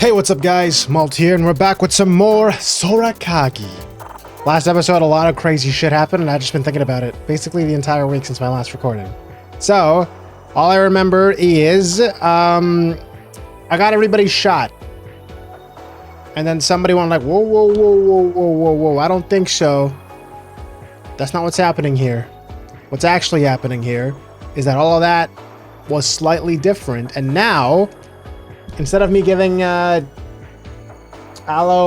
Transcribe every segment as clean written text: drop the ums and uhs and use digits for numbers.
Hey, what's up guys? Malt here, and we're back with some more SoraKagi. Last episode, a lot of crazy shit happened, and I've just been thinking about it basically the entire week since my last recording. So, all I remember is, I got everybody shot. And then somebody went like, whoa, whoa, whoa, whoa, whoa, whoa, whoa, I don't think so. That's not what's happening here. What's actually happening here is that all of that was slightly different, and now, instead of me giving aloe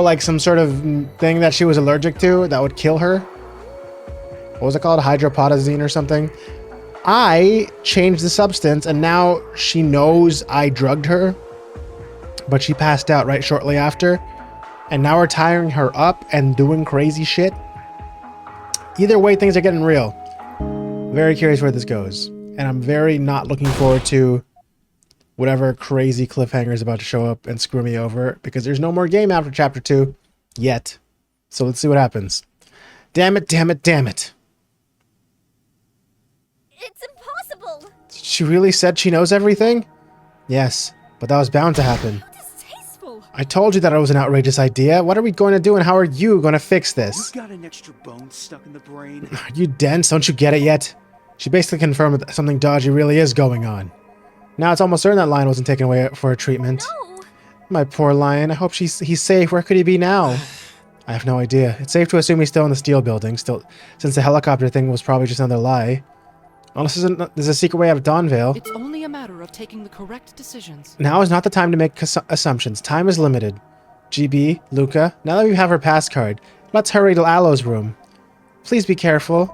like some sort of thing that she was allergic to that would kill her, what was it called, hydropodazine or something, I changed the substance, and now she knows I drugged her, but she passed out right shortly after, and now we're tying her up and doing crazy shit. Either way, things are getting real. Very curious where this goes, and I'm very not looking forward to whatever crazy cliffhanger is about to show up and screw me over, because there's no more game after chapter 2 yet. So let's see what happens. Damn it, damn it, damn it. It's impossible. She really said she knows everything? Yes, but that was bound to happen. How distasteful. I told you that it was an outrageous idea. What are we going to do, and how are you going to fix this? You got an extra bone stuck in the brain. Are you dense? Don't you get it yet? She basically confirmed that something dodgy really is going on. Now it's almost certain that Lion wasn't taken away for a treatment. No. My poor Lion. I hope he's safe. Where could he be now? I have no idea. It's safe to assume he's still in the steel building, since the helicopter thing was probably just another lie. Unless there's a secret way out of Dawnvale. It's only a matter of taking the correct decisions. Now is not the time to make assumptions. Time is limited. GB, Luca, now that we have her pass card, let's hurry to Aloe's room. Please be careful.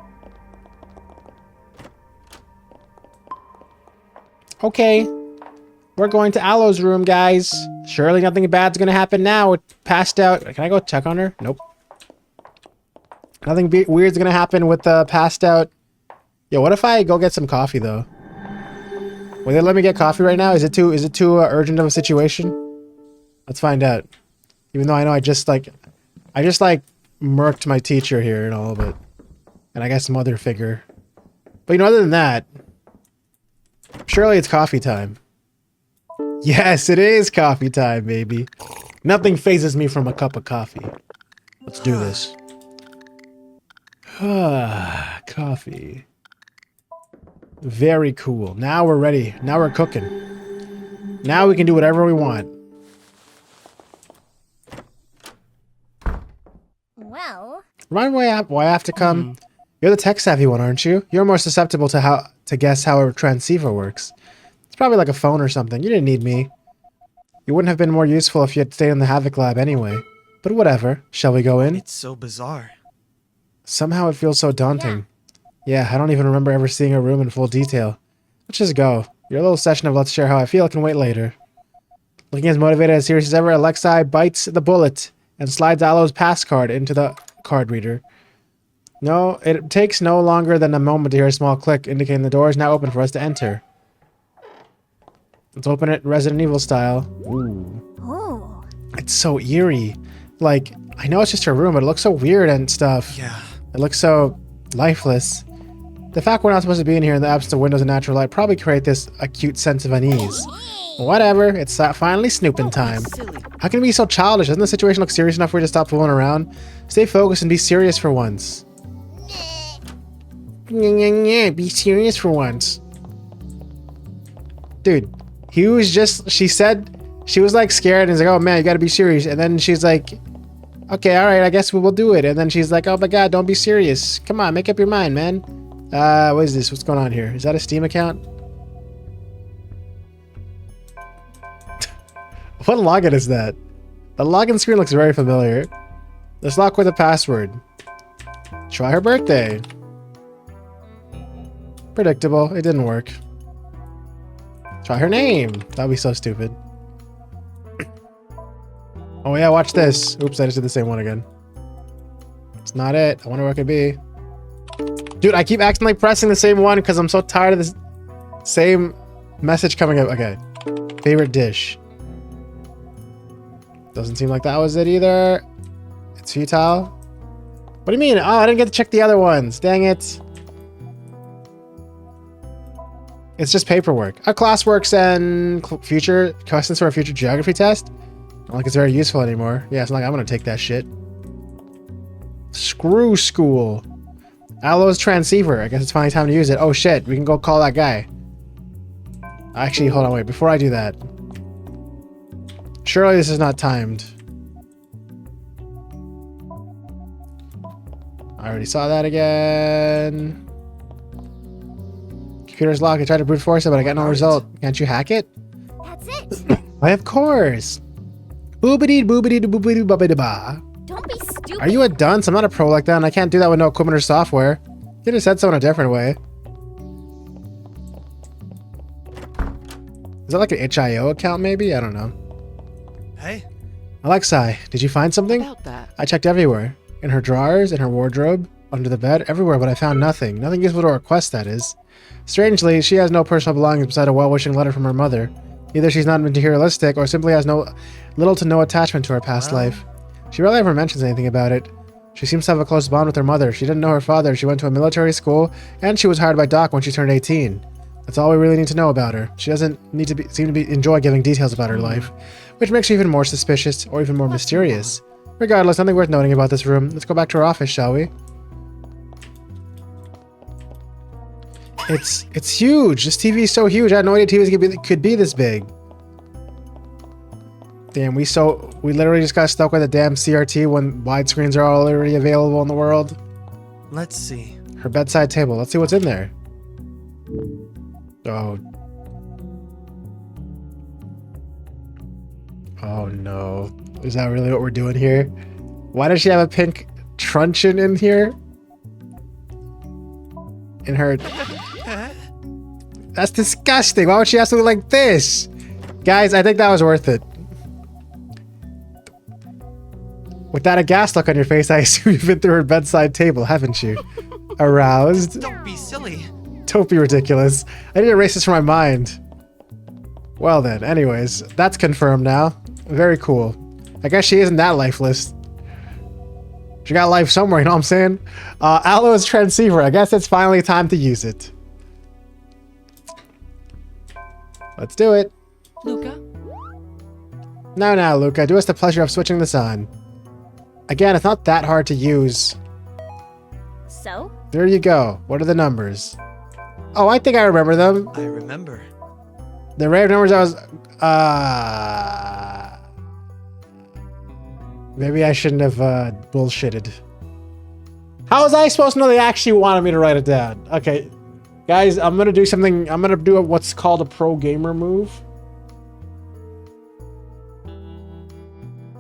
Okay. We're going to Aloe's room, guys. Surely nothing bad's gonna happen now. It passed out. Can I go check on her? Nope. Nothing weird's gonna happen with the passed out. Yo, what if I go get some coffee though? Will they let me get coffee right now? Is it too urgent of a situation? Let's find out. Even though I know I just murked my teacher here and all of it, and I got some other figure. But you know, other than that, surely it's coffee time. Yes, it is coffee time, baby. Nothing phases me from a cup of coffee. Let's do this. Coffee. Very cool. Now we're ready. Now we're cooking. Now we can do whatever we want. Well. Remind me why I have to come. You're the tech-savvy one, aren't you? You're more susceptible to guess how a transceiver works. It's probably like a phone or something. You didn't need me. You wouldn't have been more useful if you had stayed in the Havoc lab anyway. But whatever. Shall we go in? It's so bizarre. Somehow it feels so daunting. Yeah, I don't even remember ever seeing a room in full detail. Let's just go. Your little session of let's share how I feel can wait later. Looking as motivated and serious as ever, Alexei bites the bullet and slides Aloe's pass card into the card reader. No, it takes no longer than a moment to hear a small click indicating the door is now open for us to enter. Let's open it Resident Evil style. Ooh. Oh. It's so eerie. Like, I know it's just her room, but it looks so weird and stuff. Yeah. It looks so lifeless. The fact we're not supposed to be in here in the absence of windows and natural light probably create this acute sense of unease. Whatever, it's finally snooping time. Silly. How can we be so childish? Doesn't the situation look serious enough for you to stop fooling around? Stay focused and be serious for once. Be serious for once. Dude, she said, she was like scared and he's like, oh man, you gotta be serious. And then she's like, okay, alright, I guess we'll do it. And then she's like, oh my god, don't be serious. Come on, make up your mind, man. What is this? What's going on here? Is that a Steam account? What login is that? The login screen looks very familiar. Let's lock with a password. Try her birthday. Predictable. It didn't work. Try her name. That'd be so stupid. Oh yeah, watch this. Oops, I just did the same one again. It's not it. I wonder what it could be. Dude, I keep accidentally pressing the same one because I'm so tired of this same message coming up. Okay. Favorite dish. Doesn't seem like that was it either. It's futile. What do you mean? Oh, I didn't get to check the other ones. Dang it. It's just paperwork. Our class works and future questions for a future geography test. Not like it's very useful anymore. Yeah, it's not like I'm gonna take that shit. Screw school. Aloe's transceiver. I guess it's finally time to use it. Oh shit, we can go call that guy. Actually, hold on, wait. Before I do that. Surely this is not timed. I already saw that again. Computer's locked. I tried to brute force it, but I got no result. Can't you hack it? That's it. Why, of course. Boobity boobity boobity boobity ba. Don't be stupid. Are you a dunce? I'm not a pro like that, and I can't do that with no equipment or software. You could have said so in a different way. Is that like an HIO account, maybe? I don't know. Hey, Alexei, did you find something? About that. I checked everywhere. In her drawers, in her wardrobe, under the bed, everywhere, but I found nothing. Nothing useful to her quest, that is. Strangely, she has no personal belongings beside a well-wishing letter from her mother. Either she's not materialistic, or simply has little to no attachment to her past life. She rarely ever mentions anything about it. She seems to have a close bond with her mother. She didn't know her father. She went to a military school, and she was hired by Doc when she turned 18. That's all we really need to know about her. She doesn't seem to enjoy giving details about her life, which makes her even more suspicious, or even more mysterious. Regardless, nothing worth noting about this room. Let's go back to her office, shall we? It's huge. This TV is so huge. I had no idea TVs could be this big. Damn, we literally just got stuck with a damn CRT when widescreens are already available in the world. let's see. Her bedside table. Let's see what's in there. Oh. Oh no. Is that really what we're doing here? Why does she have a pink truncheon in here? In her... That's disgusting. Why would she have to look like this? Guys, I think that was worth it. With that aghast look on your face, I assume you've been through her bedside table, haven't you? Aroused? Don't be silly. Don't be ridiculous. I need to erase this from my mind. Well then, anyways, that's confirmed now. Very cool. I guess she isn't that lifeless. She got life somewhere, you know what I'm saying? Aloe's transceiver. I guess it's finally time to use it. Let's do it. Luca, Now, Luca, do us the pleasure of switching this on. Again, it's not that hard to use. So? There you go. What are the numbers? Oh, I think I remember them. I remember. The array of numbers I was... Maybe I shouldn't have bullshitted. How was I supposed to know they actually wanted me to write it down? Okay, guys, I'm gonna do something. I'm gonna do what's called a pro gamer move.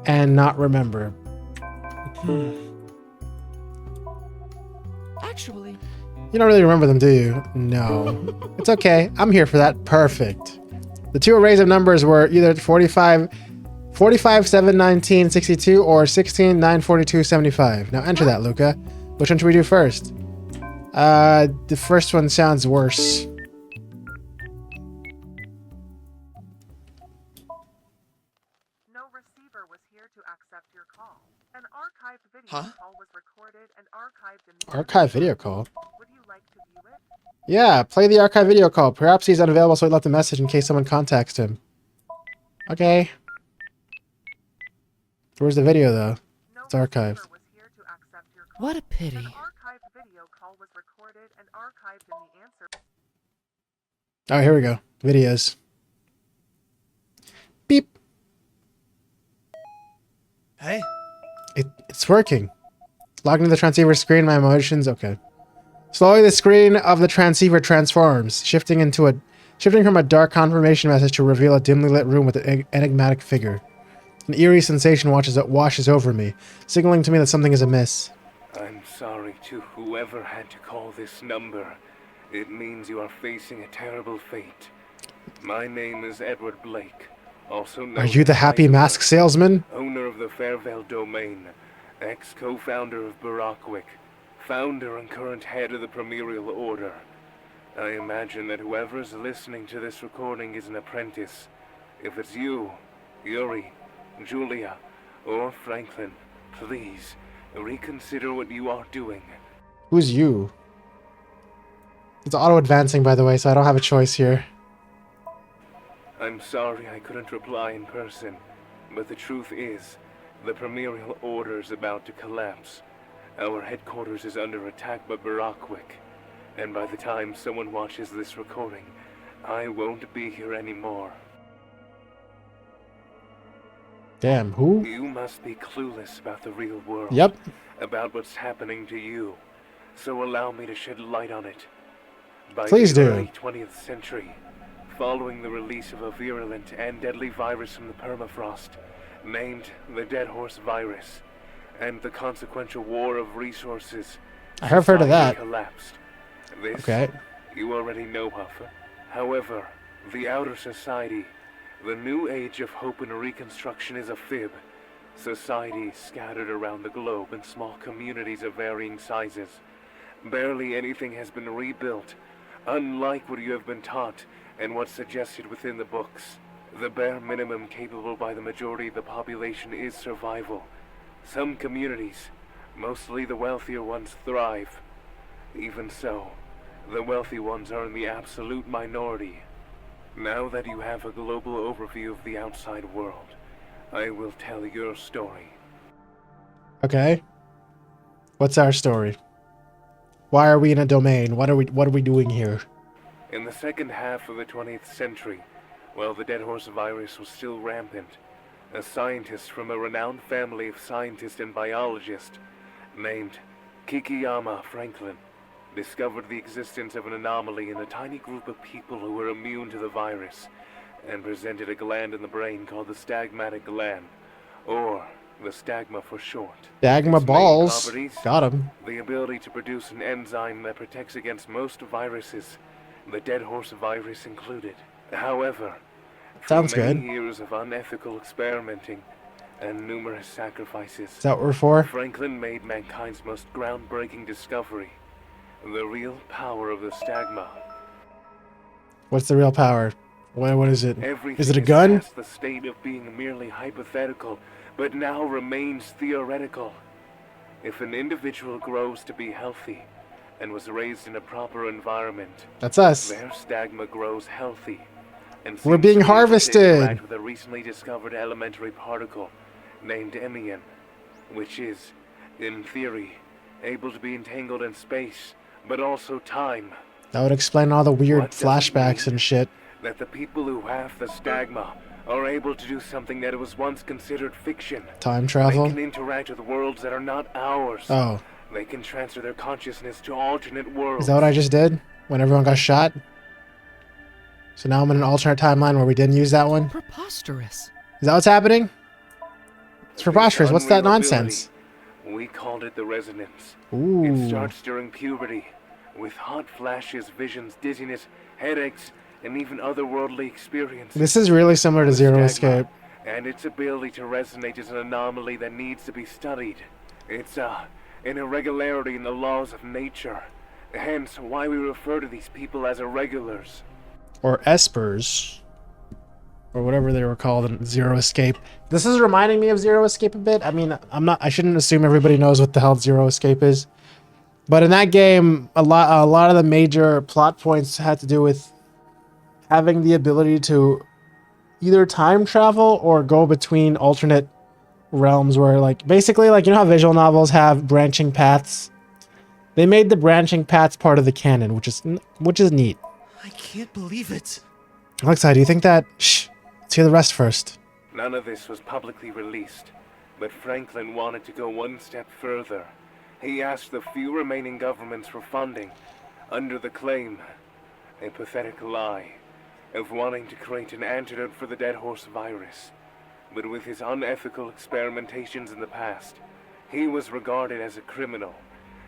And not remember. actually, You don't really remember them, do you? No. It's okay. I'm here for that. Perfect. The two arrays of numbers were either 45, 7, 19, 62, or 16, 9, 42, 75. Now enter that, Luca. Which one should we do first? The first one sounds worse. No receiver was here to accept your call. An archived video Huh? call was recorded and archived in the Archive video call. Would you like to view it? Yeah, play the archive video call. Perhaps he's unavailable, so he left a message in case someone contacts him. Okay. Where's the video, though? No It's archived. receiver was here to accept your call. what a pity. An archived video call was recorded and archived in the answer. Oh, here we go. Videos. Beep. Hey, It's working. Logging to the transceiver screen, my emotions. Okay. Slowly, the screen of the transceiver transforms, shifting from a dark confirmation message to reveal a dimly lit room with an enigmatic figure. An eerie sensation washes over me, signaling to me that something is amiss. I'm sorry to whoever had to call this number. It means you are facing a terrible fate. My name is Edward Blake, also known Are you the as happy Light, mask salesman? owner of the Fairvale domain, ex-co-founder of Barakwick, founder and current head of the Primerial Order. I imagine that whoever is listening to this recording is an apprentice. If it's you, Yuri, Julia, or Franklin, please reconsider what you are doing. Who's you? It's auto-advancing, by the way, so I don't have a choice here. I'm sorry I couldn't reply in person. But the truth is, the Primerial Order is about to collapse. Our headquarters is under attack by Barakwick. And by the time someone watches this recording, I won't be here anymore. Damn, who? You must be clueless about the real world. Yep. About what's happening to you. So allow me to shed light on it. By Please the do. early 20th century, following the release of a virulent and deadly virus from the permafrost, named the Dead Horse Virus, and the consequential war of resources, I have heard of society that. collapsed. This Okay. you already know of. However, the outer society, the new age of hope and reconstruction, is a fib. Society scattered around the globe in small communities of varying sizes. Barely anything has been rebuilt, unlike what you have been taught and what's suggested within the books. The bare minimum capable by the majority of the population is survival. Some communities, mostly the wealthier ones, thrive. Even so, the wealthy ones are in the absolute minority. Now that you have a global overview of the outside world, I will tell your story. Okay. What's our story? Why are we in a domain? What are we doing here? In the second half of the 20th century, while the Dead Horse Virus was still rampant, a scientist from a renowned family of scientists and biologists named Kikiyama Franklin discovered the existence of an anomaly in a tiny group of people who were immune to the virus and presented a gland in the brain called the stagmatic gland, or the stagma for short. Dagma Its main balls. properties: Got him. the ability to produce an enzyme that protects against most viruses, the Dead Horse Virus included. However, Sounds through good. many years of unethical experimenting and numerous sacrifices, Is that what we're for? Franklin made mankind's most groundbreaking discovery: the real power of the stagma. What's the real power? What is it? Everything Is it a gun? past the state of being merely hypothetical, but now remains theoretical. If an individual grows to be healthy and was raised in a proper environment, That's us. their stagma grows healthy. And We're seems being to be able to harvested. interact with a recently discovered elementary particle named Emion, which is, in theory, able to be entangled in space, but also time. That would explain all the weird What does it flashbacks mean? and shit. That the people who have the stagma are able to do something that was once considered fiction. Time They travel? can interact with worlds that are not ours. Oh. They can transfer their consciousness to alternate worlds. Is that what I just did? When everyone got shot? So now I'm in an alternate timeline where we didn't use that one? Preposterous. Is that what's happening? It's preposterous. What's that Unreal nonsense? ability, we called it the resonance. It Ooh. starts during puberty, with hot flashes, visions, dizziness, headaches, and even otherworldly experiences. This is really similar to The Zero stagma Escape. And its ability to resonate is an anomaly that needs to be studied. It's an irregularity in the laws of nature. Hence why we refer to these people as irregulars. Or Espers. Or whatever they were called in Zero Escape. This is reminding me of Zero Escape a bit. I mean, I shouldn't assume everybody knows what the hell Zero Escape is. But in that game, a lot of the major plot points had to do with having the ability to either time travel or go between alternate realms where, like, basically, like, you know how visual novels have branching paths? They made the branching paths part of the canon, which is neat. I can't believe it. Alexa, do you think that... Shh. Let's hear the rest first. None of this was publicly released, but Franklin wanted to go one step further. He asked the few remaining governments for funding, under the claim, a pathetic lie, of wanting to create an antidote for the Dead Horse Virus. But with his unethical experimentations in the past, he was regarded as a criminal.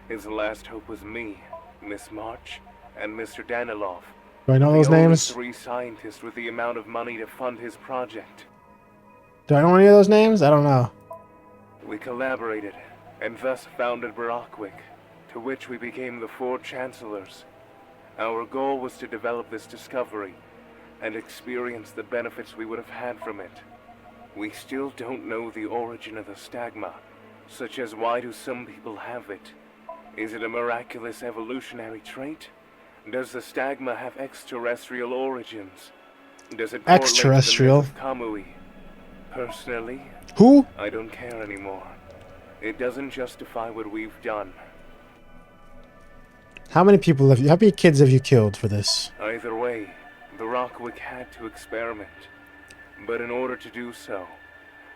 His last hope was me, Miss March, and Mr. Danilov. Do I know those the only names? 3 scientists with the amount of money to fund his project. Do I know any of those names? I don't know. We collaborated, and thus founded Barakwick, to which we became the 4 Chancellors. Our goal was to develop this discovery, and experience the benefits we would have had from it. We still don't know the origin of the stagma, such as why do some people have it? Is it a miraculous evolutionary trait? Does the stagma have extraterrestrial origins? Does it correlate to the myth Extraterrestrial? of Kamui? Personally, Who? I don't care anymore. It doesn't justify what we've done. How many kids have you killed for this? Either way, Barakwick had to experiment. But in order to do so,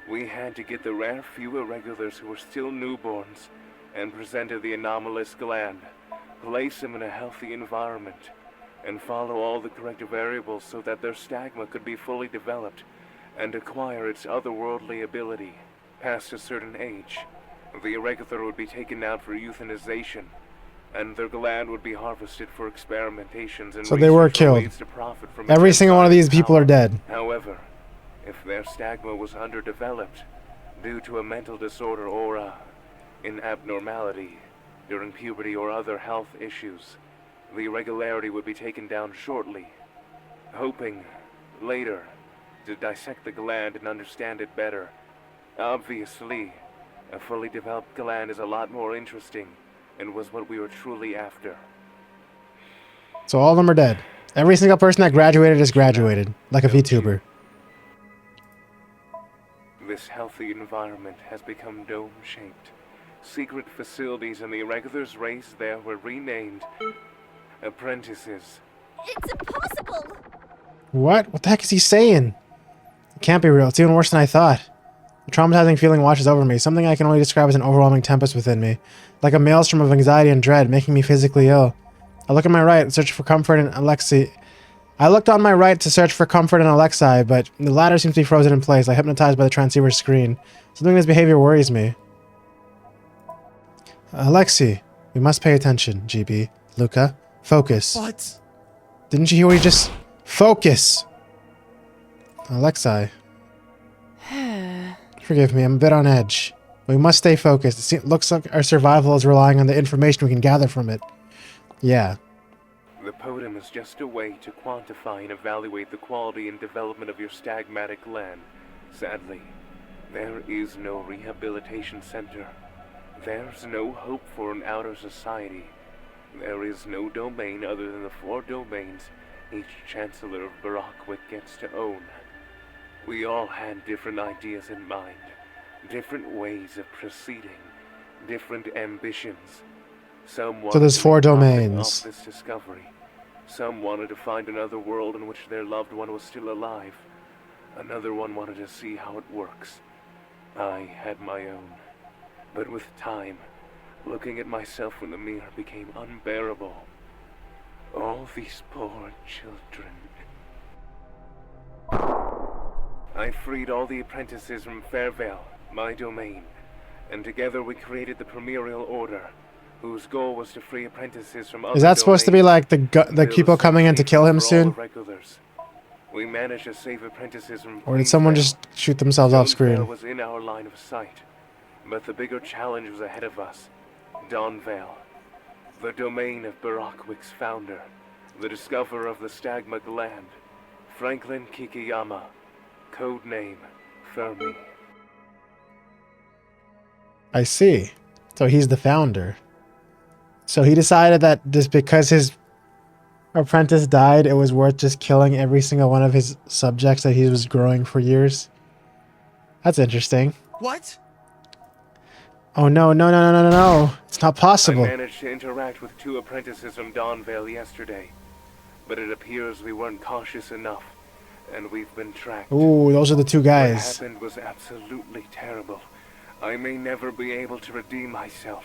we had to get the rare few irregulars who were still newborns and presented the anomalous gland, place them in a healthy environment, and follow all the correct variables so that their stigma could be fully developed and acquire its otherworldly ability. Past a certain age, the irregular would be taken out for euthanization, and their gland would be harvested for experimentations and So they were research or killed. ways to profit from Every its single one of these power. people are dead. However, if their stigma was underdeveloped due to a mental disorder or an abnormality during puberty or other health issues, the irregularity would be taken down shortly, hoping later to dissect the gland and understand it better. Obviously, a fully developed gland is a lot more interesting and was what we were truly after. So all of them are dead. Every single person that graduated is graduated, like a VTuber. This healthy environment has become dome-shaped. Secret facilities and the irregulars raised there were renamed apprentices. It's impossible! What? What the heck is he saying? It can't be real. It's even worse than I thought. A traumatizing feeling washes over me, something I can only describe as an overwhelming tempest within me. Like a maelstrom of anxiety and dread, making me physically ill. I look at my right, search for comfort in Alexei. I looked on my right to search for comfort in Alexei, but the latter seems to be frozen in place, like hypnotized by the transceiver's screen. Something in his behavior worries me. Alexei, we must pay attention, GB. Luca, focus. What? Didn't you hear what he just... Focus! Alexei. Forgive me, I'm a bit on edge. We must stay focused. It looks like our survival is relying on the information we can gather from it. Yeah. The POTEM is just a way to quantify and evaluate the quality and development of your stigmatic gland. Sadly, there is no rehabilitation center. There's no hope for an outer society. There is no domain other than the 4 domains each Chancellor of Barakwick gets to own. We all had different ideas in mind, different ways of proceeding, different ambitions. Some wanted there's to 4 make profit domains. off this discovery. Some wanted to find another world in which their loved one was still alive. Another one wanted to see how it works. I had my own. But with time, looking at myself in the mirror became unbearable. All these poor children. I freed all the apprentices from Fairvale, my domain, and together we created the Primerial Order, whose goal was to free apprentices from other Is that supposed to be domains like the and build people coming in to kill him for all soon? irregulars. We managed to save apprentices from Or did someone Queensvale. just shoot themselves off Queensvale screen? was in our line of sight, but the bigger challenge was ahead of us. Dawnvale, the domain of Barakwick's founder, the discoverer of the stigma gland, Franklin Kikiyama, codename Fermi. I see. So he's the founder. So he decided that just because his apprentice died, it was worth just killing every single one of his subjects that he was growing for years. That's interesting. What? Oh no, no, no, no, no, no. It's not possible. I managed to interact with 2 apprentices from Dawnvale yesterday, but it appears we weren't cautious enough, and we've been tracked. Ooh, those are the 2 What guys. happened was absolutely terrible. I may never be able to redeem myself,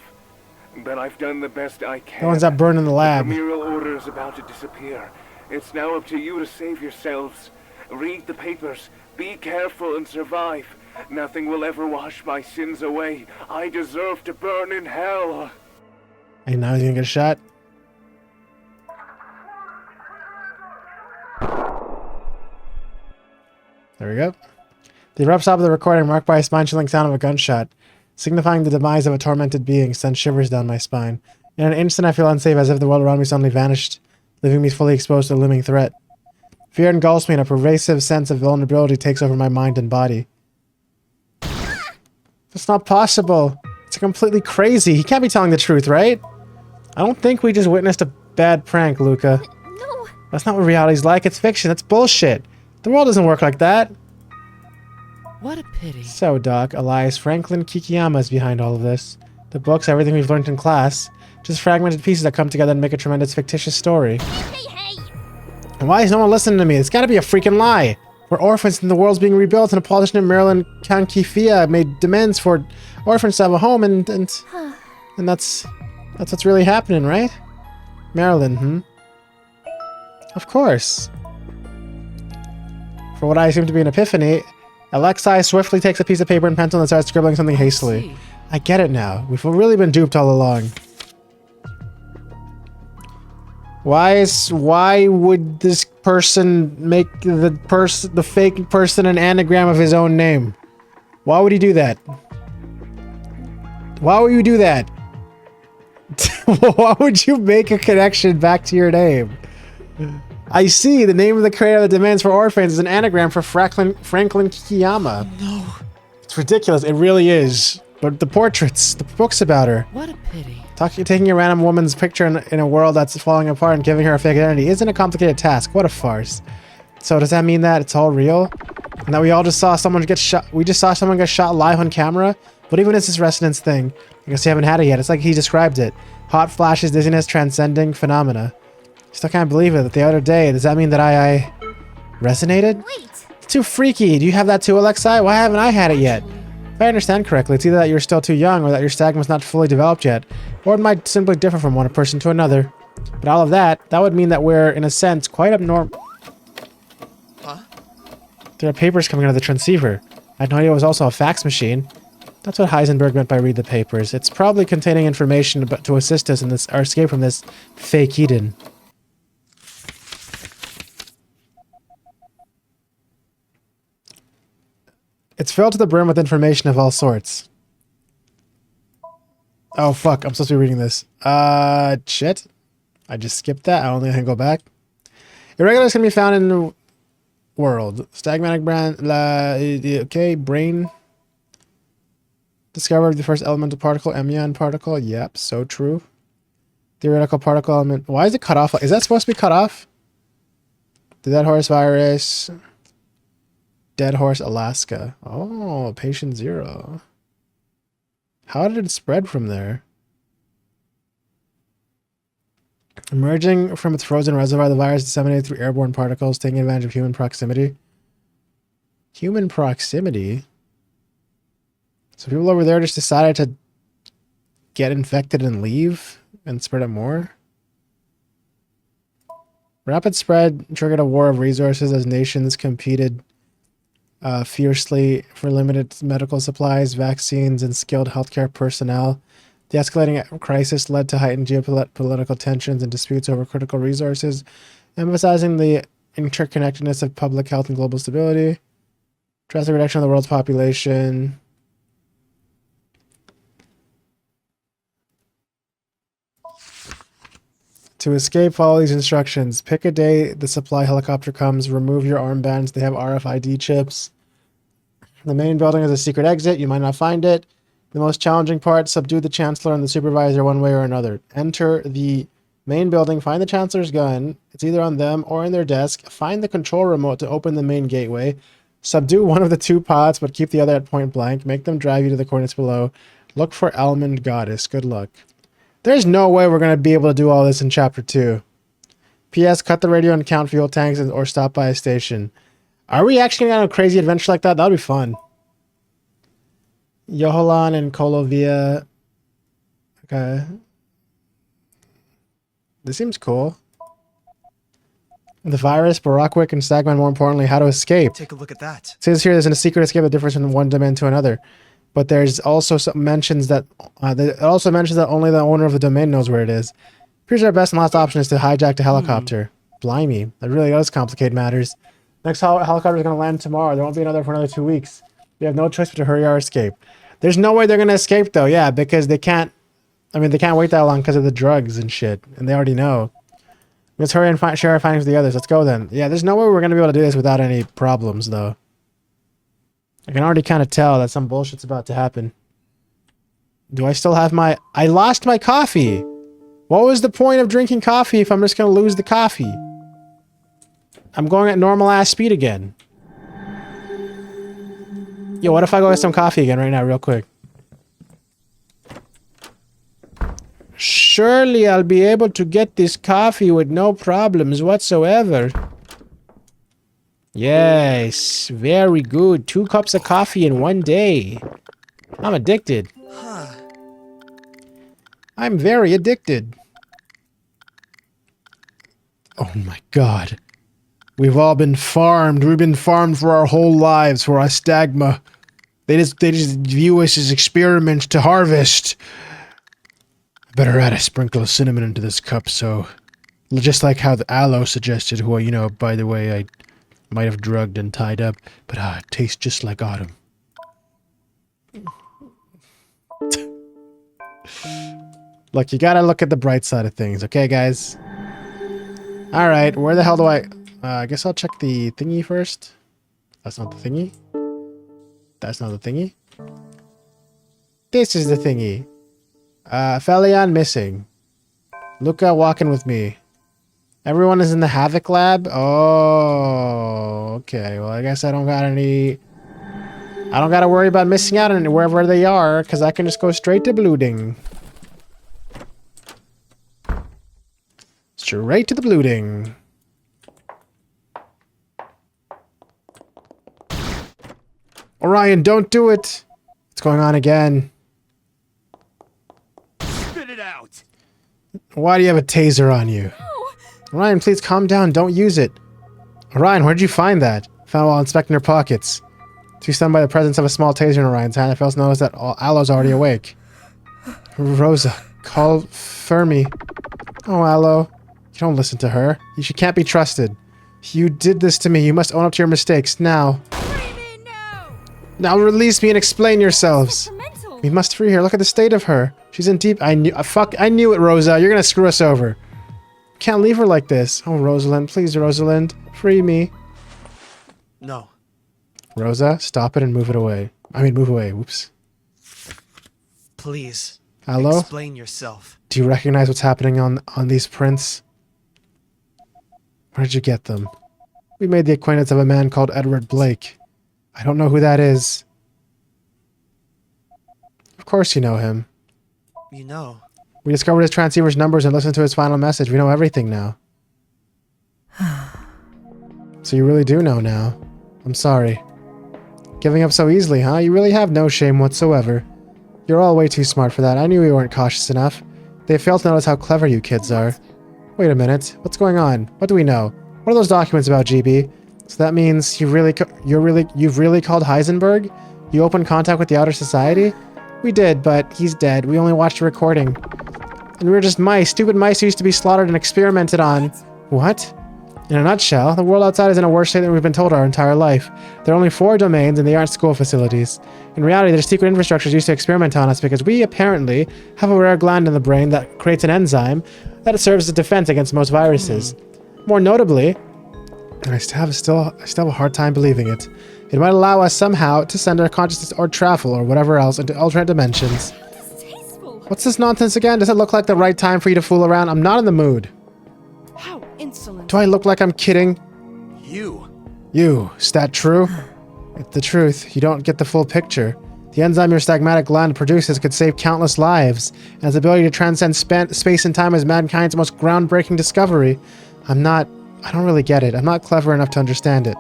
but I've done the best I can. The ones that burn in the lab. The Primerial Order is about to disappear. It's now up to you to save yourselves. Read the papers. Be careful and survive. Nothing will ever wash my sins away. I deserve to burn in hell. And now he's gonna get shot. There we go. The abrupt stop of the recording, marked by a spine-chilling sound of a gunshot, signifying the demise of a tormented being, sends shivers down my spine. In an instant, I feel unsafe, as if the world around me suddenly vanished, leaving me fully exposed to a looming threat. Fear engulfs me, and a pervasive sense of vulnerability takes over my mind and body. That's not possible. It's completely crazy. He can't be telling the truth, right? I don't think we just witnessed a bad prank, Luca. No! That's not what reality's like. It's fiction. That's bullshit. The world doesn't work like that. What a pity. So, Doc, Elias Franklin Kikiyama is behind all of this. The books, everything we've learned in class. Just fragmented pieces that come together and make a tremendous fictitious story. Hey! And why is no one listening to me? It's gotta be a freaking lie. We're orphans and the world's being rebuilt, and a politician in Maryland, Kankifia, made demands for orphans to have a home, and that's what's really happening, right? Maryland, Of course. For what I assume to be an epiphany, Alexei swiftly takes a piece of paper and pencil and starts scribbling something hastily. I get it now. We've really been duped all along. Why would this person make the fake person an anagram of his own name? Why would he do that? Why would you do that? Why would you make a connection back to your name? I see. The name of the creator that demands for orphans is an anagram for Franklin Kikiyama. No. It's ridiculous. It really is. But the portraits, the books about her. What a pity. Taking a random woman's picture in a world that's falling apart and giving her a fake identity isn't a complicated task. What a farce. So does that mean that it's all real? And that we all just saw someone get shot? We just saw someone get shot live on camera? What even is this resonance thing? I guess you haven't had it yet. It's like he described it. Hot flashes, dizziness, transcending phenomena. Still can't believe it. The other day, does that mean that I resonated? Wait! It's too freaky. Do you have that too, Alexei? Why haven't I had it yet? If I understand correctly, it's either that you're still too young or that your stigma's not fully developed yet, or it might simply differ from one person to another. But all of that would mean that we're, in a sense, quite abnormal. Huh? There are papers coming out of the transceiver. I had no idea it was also a fax machine. That's what Heisenberg meant by read the papers. It's probably containing information to assist us in our escape from this fake Eden. It's filled to the brim with information of all sorts. Oh, fuck. I'm supposed to be reading this. Shit. I just skipped that. I only can go back. Irregulars can be found in the world. Stagmatic brand. Okay, brain. Discovered the first elemental particle, Emion particle. Yep, so true. Theoretical particle element. Why is it cut off? Is that supposed to be cut off? The dead horse virus. Dead Horse, Alaska. Oh, patient 0. How did it spread from there? Emerging from its frozen reservoir, the virus disseminated through airborne particles, taking advantage of human proximity. Human proximity? So people over there just decided to get infected and leave and spread it more? Rapid spread triggered a war of resources as nations competed fiercely for limited medical supplies, vaccines, and skilled healthcare personnel. The escalating crisis led to heightened geopolitical tensions and disputes over critical resources, emphasizing the interconnectedness of public health and global stability. Drastic reduction of the world's population. To escape, follow these instructions. Pick a day the supply helicopter comes. Remove your armbands. They have RFID chips. The main building has a secret exit. You might not find it. The most challenging part, subdue the Chancellor and the Supervisor one way or another. Enter the main building. Find the Chancellor's gun. It's either on them or in their desk. Find the control remote to open the main gateway. Subdue one of the 2 pods, but keep the other at point blank. Make them drive you to the coordinates below. Look for Almond Goddess. Good luck. There's no way we're going to be able to do all this in Chapter 2. P.S. Cut the radio and count fuel tanks or stop by a station. Are we actually going to have a crazy adventure like that? That would be fun. Yoholan and Kolovia. Okay. This seems cool. The virus, Barakwick, and Stagman, more importantly, how to escape. Take a look at that. It says here there's a secret escape, the difference from one domain to another. But there's also some mentions that it also mentions that only the owner of the domain knows where it is. Here's our best and last option is to hijack the helicopter. Blimey, that really does complicate matters. Next helicopter is going to land tomorrow. There won't be another for another 2 weeks. We have no choice but to hurry our escape. There's no way they're going to escape though, yeah, because they can't. I mean, they can't wait that long because of the drugs and shit, and they already know. Let's hurry and share our findings with the others. Let's go then. Yeah, there's no way we're going to be able to do this without any problems though. I can already kind of tell that some bullshit's about to happen. Do I still have my... I lost my coffee! What was the point of drinking coffee if I'm just going to lose the coffee? I'm going at normal ass speed again. Yo, what if I go get some coffee again right now, real quick? Surely I'll be able to get this coffee with no problems whatsoever. Yes, very good. 2 cups of coffee in one day. I'm addicted. Huh. I'm very addicted. Oh my god. We've all been farmed. We've been farmed for our whole lives for our stagma. They just view us as experiments to harvest. I better add a sprinkle of cinnamon into this cup, so... Just like how the aloe suggested, who, you know, by the way, I might have drugged and tied up, but it tastes just like autumn. Look, you gotta look at the bright side of things, okay, guys? Alright, where the hell do I guess I'll check the thingy first. That's not the thingy. That's not the thingy. This is the thingy. Felion missing. Luca walking with me. Everyone is in the Havoc lab? Oh, okay. Well, I guess I don't got any... I don't gotta worry about missing out on wherever they are, because I can just go straight to Blooding. Straight to the Blooding. Orion, don't do it! What's going on again? Spit it out. Why do you have a taser on you? Orion, please calm down. Don't use it. Orion, where'd you find that? Found while inspecting your pockets. Too stunned by the presence of a small taser in Orion's hand, I failed to notice that Aloe's already awake. Rosa, call Fermi. Oh, Aloe. You don't listen to her. She can't be trusted. You did this to me. You must own up to your mistakes, now. Now release me and explain yourselves. We must free her. Look at the state of her. She's in deep... I knew it, Rosa. You're gonna screw us over. Can't leave her like this. Oh, Rosalind. Please, Rosalind. Free me. No. Rosa, stop it and move it away. I mean, move away. Whoops. Please. Hello? Explain yourself. Do you recognize what's happening on these prints? Where did you get them? We made the acquaintance of a man called Edward Blake. I don't know who that is. Of course you know him. You know. We discovered his transceiver's numbers and listened to his final message. We know everything now. So you really do know now. I'm sorry. Giving up so easily, huh? You really have no shame whatsoever. You're all way too smart for that. I knew you weren't cautious enough. They failed to notice how clever you kids are. Wait a minute. What's going on? What do we know? What are those documents about, GB? So that means you've really called Heisenberg? You opened contact with the outer society? We did, but he's dead. We only watched a recording. And we were just mice. Stupid mice who used to be slaughtered and experimented on. What? In a nutshell, the world outside is in a worse state than we've been told our entire life. There are only 4 domains and they aren't school facilities. In reality, their secret infrastructures used to experiment on us because we apparently have a rare gland in the brain that creates an enzyme that serves as a defense against most viruses. More notably, and I still have a hard time believing it, it might allow us somehow to send our consciousness or travel or whatever else into alternate dimensions. What's this nonsense again? Does it look like the right time for you to fool around? I'm not in the mood. How insolent. Do I look like I'm kidding? You. You. Is that true? It's the truth. You don't get the full picture. The enzyme your stagmatic gland produces could save countless lives, and its ability to transcend space and time is mankind's most groundbreaking discovery. I don't really get it. I'm not clever enough to understand it.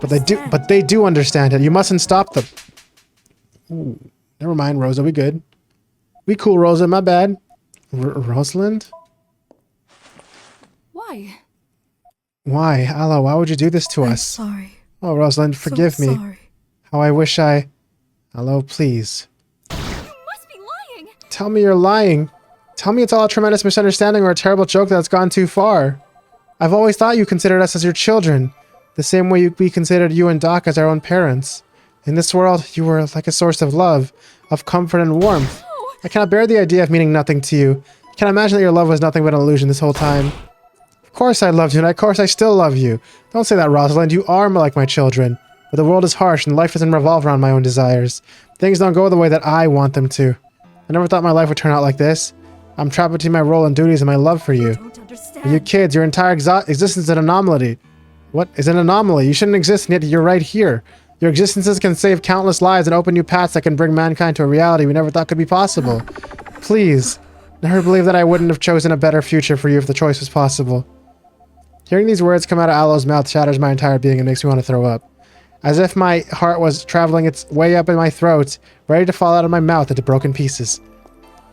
But they do understand it. You mustn't stop them. Ooh. Never mind, Rosa. We good. We cool, Rosa. My bad. Rosalind? Why? Why? Aloe, why would you do this to us? Sorry. Oh, Rosalind, forgive me. Sorry. How I wish I... Aloe, please. You must be lying. Tell me you're lying. Tell me it's all a tremendous misunderstanding or a terrible joke that's gone too far. I've always thought you considered us as your children, the same way we considered you and Doc as our own parents. In this world, you were like a source of love, of comfort and warmth. No. I cannot bear the idea of meaning nothing to you. I can't imagine that your love was nothing but an illusion this whole time. Of course I loved you, and of course I still love you. Don't say that, Rosalind. You are like my children. But the world is harsh, and life doesn't revolve around my own desires. Things don't go the way that I want them to. I never thought my life would turn out like this. I'm trapped between my role and duties and my love for you. I don't understand. For you kids, your entire existence is an anomaly. What is an anomaly? You shouldn't exist, and yet you're right here. Your existences can save countless lives and open new paths that can bring mankind to a reality we never thought could be possible. Please, never believe that I wouldn't have chosen a better future for you if the choice was possible. Hearing these words come out of Aloe's mouth shatters my entire being and makes me want to throw up. As if my heart was traveling its way up in my throat, ready to fall out of my mouth into broken pieces.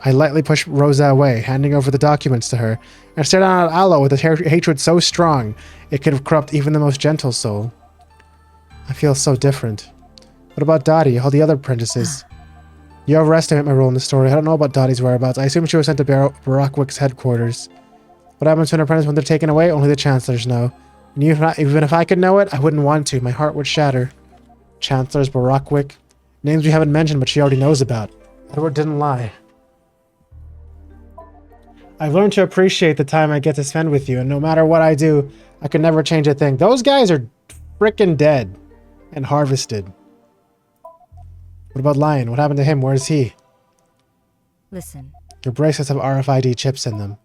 I lightly pushed Rosa away, handing over the documents to her, and stared down at Aloe with a hatred so strong it could have corrupted even the most gentle soul. I feel so different. What about Dottie, all the other apprentices? You overestimate my role in the story. I don't know about Dottie's whereabouts. I assume she was sent to Barakwick's headquarters. What happens to an apprentice when they're taken away? Only the Chancellors know. And even if I could know it, I wouldn't want to. My heart would shatter. Chancellors, Barakwick. Names we haven't mentioned, but she already knows about. Edward didn't lie. I've learned to appreciate the time I get to spend with you, and no matter what I do, I could never change a thing. Those guys are frickin' dead and harvested. What about Lion? What happened to him? Where is he? Listen. Your bracelets have RFID chips in them.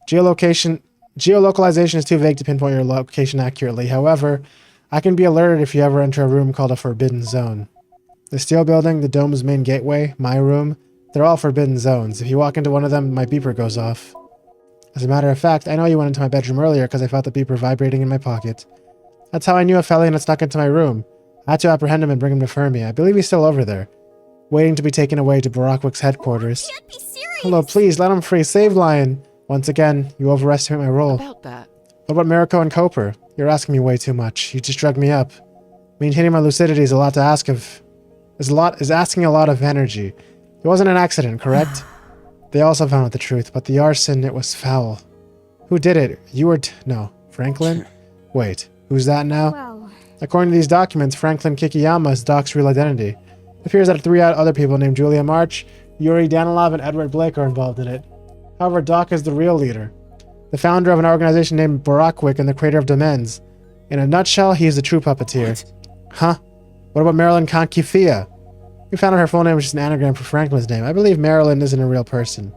Geolocalization is too vague to pinpoint your location accurately. However, I can be alerted if you ever enter a room called a Forbidden Zone. The steel building, the dome's main gateway, my room, they're all forbidden zones. If you walk into one of them, my beeper goes off. As a matter of fact, I know you went into my bedroom earlier because I felt the beeper vibrating in my pocket. That's how I knew Aphelion had snuck into my room. I had to apprehend him and bring him to Fermi. I believe he's still over there, waiting to be taken away to Barakwick's headquarters. You can't be serious. Hello, please, let him free. Save Lion. Once again, you overestimate my role. About that. What about Mariko and Koper? You're asking me way too much. You just drug me up. Maintaining my lucidity is a lot to ask of. Is asking a lot of energy. It wasn't an accident, correct? They also found out the truth, but the arson, it was foul. Who did it? You or no, Franklin? Wait, who's that now? Well, According to these documents, Franklin Kikiyama is Doc's real identity. It appears that 3 other people named Julia March, Yuri Danilov, and Edward Blake are involved in it. However, Doc is the real leader. The founder of an organization named Barakwick and the creator of Demens. In a nutshell, he is the true puppeteer. Huh? What about Marilyn Kankifia? We found out her full name was just an anagram for Franklin's name. I believe Marilyn isn't a real person.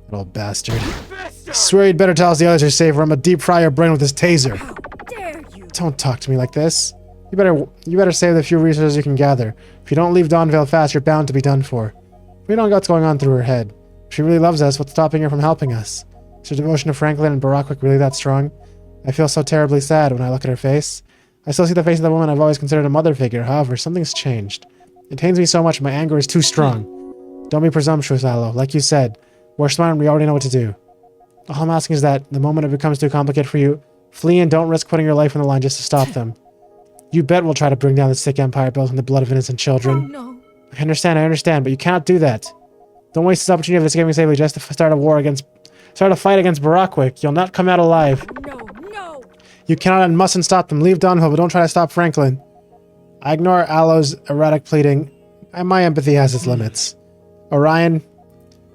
That old bastard. I swear you'd better tell us the others are safe or I'm gonna deep fry your brain with this taser. how dare you? Don't talk to me like this. You better save the few resources you can gather. If you don't leave Dawnvale fast, you're bound to be done for. We don't know what's going on through her head. If she really loves us, what's stopping her from helping us? Is her devotion to Franklin and Barakwick really that strong? I feel so terribly sad when I look at her face. I still see the face of the woman I've always considered a mother figure. However, something's changed. It pains me so much my anger is too strong. Don't be presumptuous, Aloe. Like you said, we're smart and we already know what to do. All I'm asking is that, the moment it becomes too complicated for you, flee and don't risk putting your life on the line just to stop them. You bet we'll try to bring down the sick empire built on the blood of innocent children. Oh, no. I understand, but you cannot do that. Don't waste this opportunity of escaping safely just to start a fight against Barakwick. You'll not come out alive. No, no. You cannot and mustn't stop them. Leave Dawnville, but don't try to stop Franklin. I ignore Aloe's erratic pleading, and my empathy has its limits. Orion,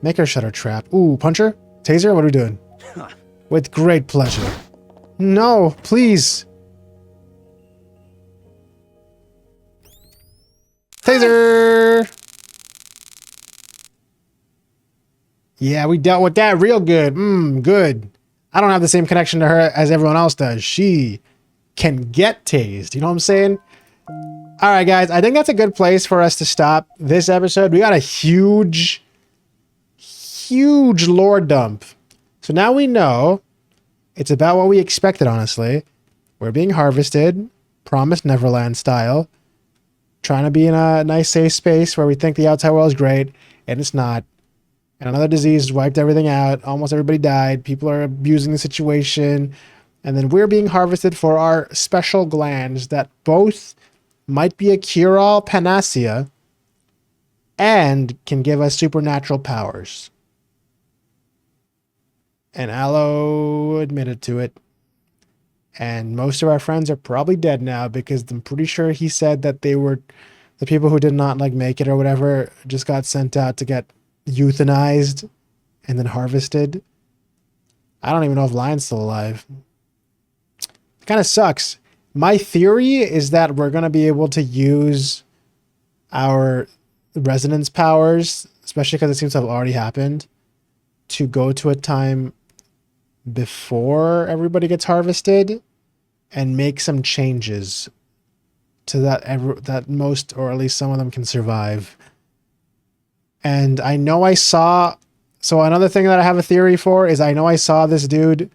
make her shut her trap. Ooh, punch her? Taser? What are we doing? With great pleasure. No, please. Taser! Yeah, we dealt with that real good. Good. I don't have the same connection to her as everyone else does. She can get tased. You know what I'm saying? All right, guys. I think that's a good place for us to stop this episode. We got a huge lore dump. So now we know it's about what we expected, honestly. We're being harvested, promised Neverland style, trying to be in a nice, safe space where we think the outside world is great, and it's not. And another disease wiped everything out. Almost everybody died. People are abusing the situation. And then we're being harvested for our special glands that both might be a cure-all panacea and can give us supernatural powers. And Aloe admitted to it. And most of our friends are probably dead now because I'm pretty sure he said that they were the people who did not make it or whatever just got sent out to get euthanized and then harvested. I don't even know if Lion's still alive. It kind of sucks. My theory is that we're going to be able to use our resonance powers, especially because it seems to have already happened, to go to a time before everybody gets harvested and make some changes to that most, or at least some of them, can survive. And I know I saw. So another thing that I have a theory for is I know I saw this dude.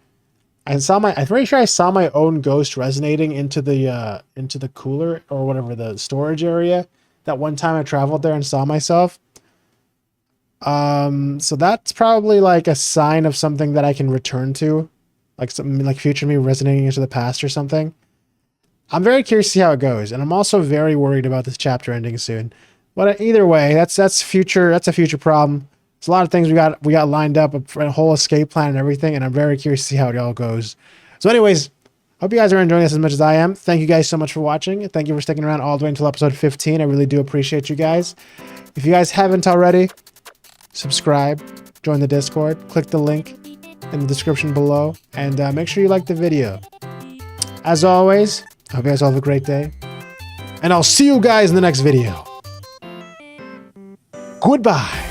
I'm pretty sure I saw my own ghost resonating into the cooler or whatever, the storage area. That one time I traveled there and saw myself. So that's probably like a sign of something that I can return to, like something like future me resonating into the past or something. I'm very curious to see how it goes, and I'm also very worried about this chapter ending soon. But either way, that's a future problem. There's a lot of things we got lined up, a whole escape plan and everything, and I'm very curious to see how it all goes. So anyways, hope you guys are enjoying this as much as I am. Thank you guys so much for watching. Thank you for sticking around all the way until episode 15. I really do appreciate you guys. If you guys haven't already, subscribe, join the Discord, click the link in the description below, and make sure you like the video. As always, I hope you guys all have a great day, and I'll see you guys in the next video. Goodbye.